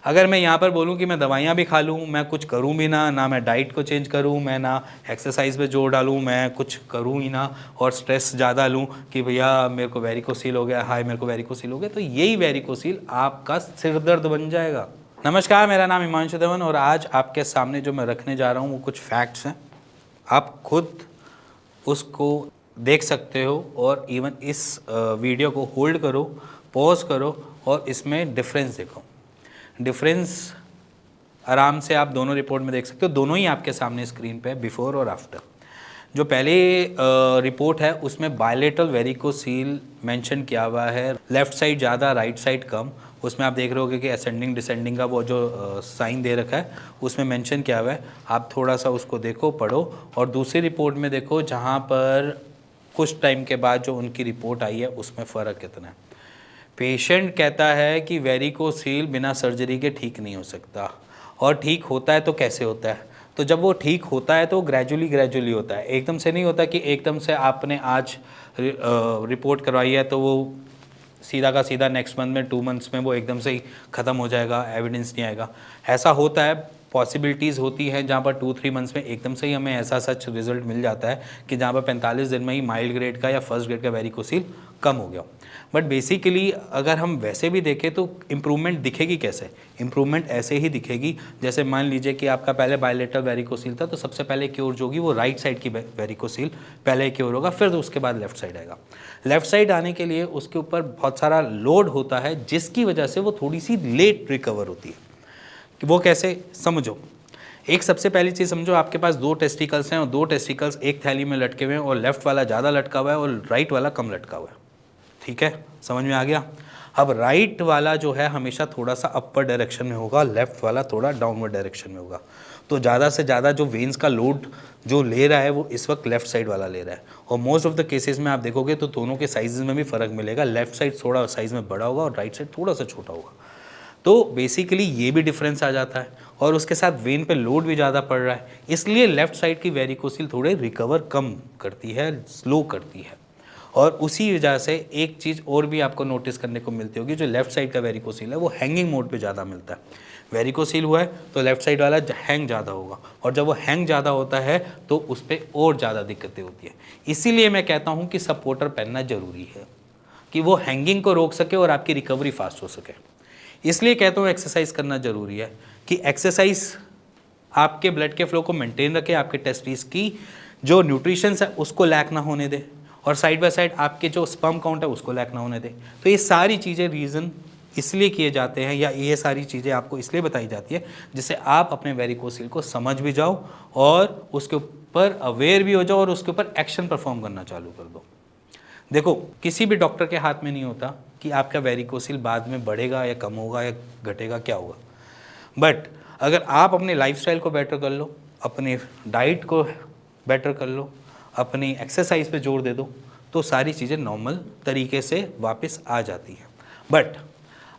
अगर मैं यहाँ पर बोलूँ कि मैं दवाइयाँ भी खा लूँ, मैं कुछ करूँ भी ना मैं डाइट को चेंज करूँ, मैं ना एक्सरसाइज पे जोर डालूँ, मैं कुछ करूँ ही ना और स्ट्रेस ज़्यादा लूँ कि भैया मेरे को वेरिकोसील हो गया, हाय मेरे को वेरिकोसील हो गया, तो यही वेरिकोसील आपका सिर दर्द बन जाएगा। नमस्कार, मेरा नाम हिमांशु धवन और आज आपके सामने जो मैं रखने जा रहा हूँ वो कुछ फैक्ट्स हैं। आप खुद उसको देख सकते हो और इवन इस वीडियो को होल्ड करो, पॉज करो और इसमें डिफरेंस देखो। डिफरेंस आराम से आप दोनों रिपोर्ट में देख सकते हो, दोनों ही आपके सामने स्क्रीन पे है, बिफोर और आफ्टर। जो पहले रिपोर्ट है उसमें बायलेटरल वेरिकोसील मेंशन किया हुआ है, लेफ्ट साइड ज़्यादा राइट साइड कम। उसमें आप देख रहे होगे कि असेंडिंग डिसेंडिंग का वो जो साइन दे रखा है उसमें मेंशन किया हुआ है। आप थोड़ा सा उसको देखो, पढ़ो और दूसरी रिपोर्ट में देखो जहाँ पर कुछ टाइम के बाद जो उनकी रिपोर्ट आई है उसमें फ़र्क कितना है। पेशेंट कहता है कि वेरिकोसील बिना सर्जरी के ठीक नहीं हो सकता, और ठीक होता है तो कैसे होता है? तो जब वो ठीक होता है तो ग्रेजुअली होता है, एकदम से नहीं होता कि एकदम से आपने आज रिपोर्ट करवाई है तो वो सीधा का सीधा नेक्स्ट मंथ में 2 मंथ्स में वो एकदम से ही ख़त्म हो जाएगा, एविडेंस नहीं आएगा। ऐसा होता है, पॉसिबिलिटीज़ होती हैं जहाँ पर 2-3 मंथ्स में एकदम से ही हमें ऐसा सच रिजल्ट मिल जाता है कि जहाँ पर 45 दिन में ही माइल्ड ग्रेड का या फर्स्ट ग्रेड का वेरिकोसील कम हो गया। बट बेसिकली अगर हम वैसे भी देखें तो इम्प्रूवमेंट दिखेगी कैसे? इम्प्रूवमेंट ऐसे ही दिखेगी जैसे मान लीजिए कि आपका पहले बायलेटरल वेरिकोसील था तो सबसे पहले क्योर जो होगी वो राइट साइड की वेरिकोसील पहले क्योर होगा, फिर उसके बाद लेफ्ट साइड आएगा। लेफ्ट साइड आने के लिए उसके ऊपर बहुत सारा लोड होता है जिसकी वजह से वो थोड़ी सी लेट रिकवर होती है। कि वो कैसे समझो। एक सबसे पहली चीज़ समझो, आपके पास 2 टेस्टिकल्स हैं और 2 टेस्टिकल्स एक थैली में लटके हुए हैं और लेफ्ट वाला ज़्यादा लटका हुआ है और राइट वाला कम लटका हुआ है। ठीक है, समझ में आ गया? अब राइट वाला जो है हमेशा थोड़ा सा अपर डायरेक्शन में होगा, लेफ्ट वाला थोड़ा डाउनवर्ड डायरेक्शन में होगा। तो ज़्यादा से ज़्यादा जो वेन्स का लोड जो ले रहा है वो इस वक्त लेफ्ट साइड वाला ले रहा है। और मोस्ट ऑफ द केसेस में आप देखोगे तो दोनों के साइज़ में भी फ़र्क मिलेगा, लेफ्ट साइड थोड़ा साइज़ में बड़ा होगा और राइट साइड थोड़ा सा छोटा होगा। तो बेसिकली ये भी डिफरेंस आ जाता है और उसके साथ वेन पे लोड भी ज़्यादा पड़ रहा है, इसलिए लेफ़्ट साइड की वेरिकोसिल थोड़े रिकवर कम करती है, स्लो करती है। और उसी वजह से एक चीज़ और भी आपको नोटिस करने को मिलती होगी, जो लेफ़्ट साइड का वेरिकोसिल है वो हैंगिंग मोड पे ज़्यादा मिलता है। वेरिकोसिल हुआ है तो लेफ़्ट साइड वाला हैंग ज़्यादा होगा और जब वो हैंग ज़्यादा होता है तो उस पर और ज़्यादा दिक्कतें होती है। इसीलिए मैं कहता हूँ कि सपोर्टर पहनना ज़रूरी है कि वो हैंगिंग को रोक सके और आपकी रिकवरी फास्ट हो सके। इसलिए कहता हूँ एक्सरसाइज करना ज़रूरी है कि एक्सरसाइज आपके ब्लड के फ्लो को मेंटेन रखे, आपके टेस्टिस की जो न्यूट्रिशंस है उसको लैक ना होने दे और साइड बाय साइड आपके जो स्पर्म काउंट है उसको लैक ना होने दे। तो ये सारी चीज़ें रीज़न इसलिए किए जाते हैं या ये सारी चीज़ें आपको इसलिए बताई जाती है जिससे आप अपने वेरिकोसिल को समझ भी जाओ और उसके ऊपर अवेयर भी हो जाओ और उसके ऊपर एक्शन परफॉर्म करना चालू कर दो। देखो, किसी भी डॉक्टर के हाथ में नहीं होता कि आपका वेरिकोसिल बाद में बढ़ेगा या कम होगा या घटेगा, क्या होगा। बट अगर आप अपने लाइफस्टाइल को बेटर कर लो, अपने डाइट को बेटर कर लो, अपनी एक्सरसाइज पे जोर दे दो, तो सारी चीज़ें नॉर्मल तरीके से वापस आ जाती हैं। बट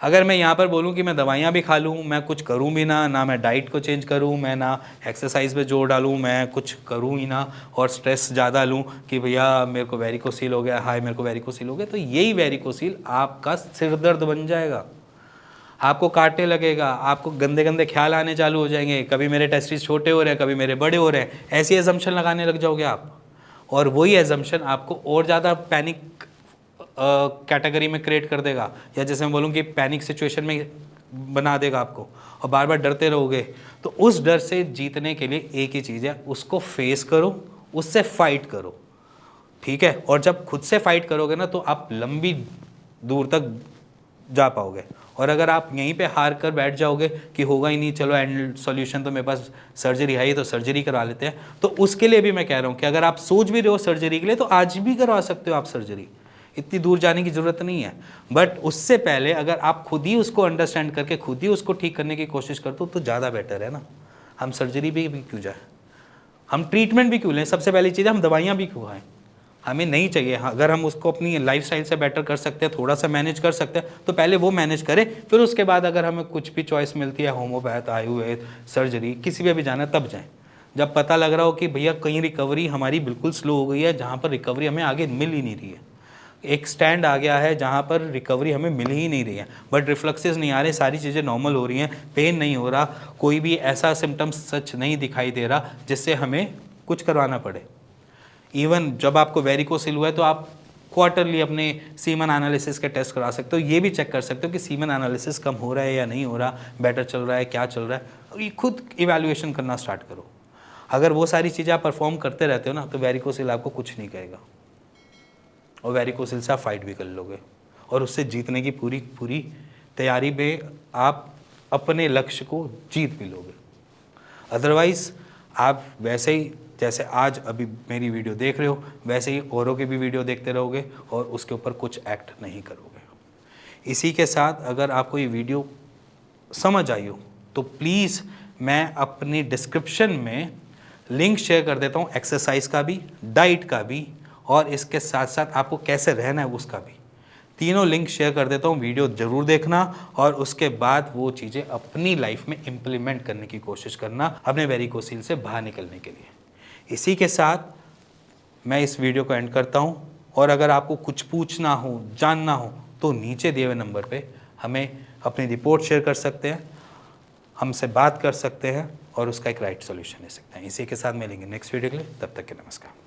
अगर मैं यहाँ पर बोलूँ कि मैं दवाइयाँ भी खा लूँ, मैं कुछ करूँ भी ना मैं डाइट को चेंज करूँ, मैं ना एक्सरसाइज पे जोर डालूँ, मैं कुछ करूँ ही ना और स्ट्रेस ज़्यादा लूँ कि भैया मेरे को वेरिकोसील हो गया, हाय मेरे को वेरिकोसील हो गया, तो यही वेरिकोसील आपका सिर दर्द बन जाएगा। आपको काटने लगेगा, आपको गंदे गंदे ख्याल आने चालू हो जाएंगे, कभी मेरे टेस्टिस छोटे हो रहे हैं, कभी मेरे बड़े हो रहे हैं, ऐसी एजम्पशन लगाने लग जाओगे आप। और वही एजम्पशन आपको और ज़्यादा पैनिक कैटेगरी में क्रिएट कर देगा, या जैसे मैं बोलूँ कि पैनिक सिचुएशन में बना देगा आपको और बार बार डरते रहोगे। तो उस डर से जीतने के लिए एक ही चीज़ है, उसको फेस करो, उससे फाइट करो। ठीक है, और जब खुद से फाइट करोगे ना तो आप लंबी दूर तक जा पाओगे। और अगर आप यहीं पे हार कर बैठ जाओगे कि होगा ही नहीं, चलो एंड सॉल्यूशन तो मेरे पास सर्जरी है ही तो सर्जरी करवा लेते हैं, तो उसके लिए भी मैं कह रहा हूँ कि अगर आप सोच भी रहे हो सर्जरी के लिए तो आज भी करवा सकते हो आप सर्जरी, इतनी दूर जाने की ज़रूरत नहीं है। बट उससे पहले अगर आप खुद ही उसको अंडरस्टैंड करके खुद ही उसको ठीक करने की कोशिश करते हो तो ज़्यादा बेटर है ना। हम सर्जरी भी क्यों जाए, हम ट्रीटमेंट भी क्यों लें, सबसे पहली चीज़ हम दवाइयाँ भी क्यों खाएं, हमें नहीं चाहिए। अगर हम उसको अपनी लाइफस्टाइल से बेटर कर सकते हैं, थोड़ा सा मैनेज कर सकते हैं, तो पहले वो मैनेज करें, फिर उसके बाद अगर हमें कुछ भी चॉइस मिलती है, होम्योपैथ, आयुर्वेद, सर्जरी, किसी भी जाना तब जाएं। जब पता लग रहा हो कि भैया कहीं रिकवरी हमारी बिल्कुल स्लो हो गई है, जहाँ पर रिकवरी हमें आगे मिल ही नहीं रही है, एक स्टैंड आ गया है जहाँ पर रिकवरी हमें मिल ही नहीं रही है, बट रिफ्लक्सेस नहीं आ रहे, सारी चीज़ें नॉर्मल हो रही हैं, पेन नहीं हो रहा, कोई भी ऐसा सिम्टम्स सच नहीं दिखाई दे रहा जिससे हमें कुछ करवाना पड़े। इवन जब आपको वेरिकोसिल हुआ है तो आप क्वार्टरली अपने सीमन एनालिसिस के टेस्ट करा सकते हो, ये भी चेक कर सकते हो कि सीमन एनालिसिस कम हो रहा है या नहीं हो रहा, बेटर चल रहा है, क्या चल रहा है, ये खुद इवैल्यूएशन करना स्टार्ट करो। अगर वो सारी चीज़ें आप परफॉर्म करते रहते हो ना तो वेरिकोसिल आपको कुछ नहीं कहेगा, और वेरिकोसिल से आप फाइट भी कर लोगे और उससे जीतने की पूरी पूरी तैयारी में आप अपने लक्ष्य को जीत भी लोगे। अदरवाइज़ आप वैसे ही जैसे आज अभी मेरी वीडियो देख रहे हो वैसे ही औरों की भी वीडियो देखते रहोगे और उसके ऊपर कुछ एक्ट नहीं करोगे। इसी के साथ अगर आपको ये वीडियो समझ आई हो तो प्लीज़ मैं अपनी डिस्क्रिप्शन में लिंक शेयर कर देता हूँ, एक्सरसाइज का भी, डाइट का भी, और इसके साथ साथ आपको कैसे रहना है उसका भी, तीनों लिंक शेयर कर देता हूँ। वीडियो ज़रूर देखना और उसके बाद वो चीज़ें अपनी लाइफ में इम्प्लीमेंट करने की कोशिश करना अपने वेरिकोसिल से बाहर निकलने के लिए। इसी के साथ मैं इस वीडियो को एंड करता हूँ, और अगर आपको कुछ पूछना हो, जानना हो तो नीचे दिए हुए नंबर पे हमें अपनी रिपोर्ट शेयर कर सकते हैं, हमसे बात कर सकते हैं और उसका एक राइट सॉल्यूशन ले सकते हैं। इसी के साथ मिलेंगे नेक्स्ट वीडियो के लिए, तब तक के नमस्कार।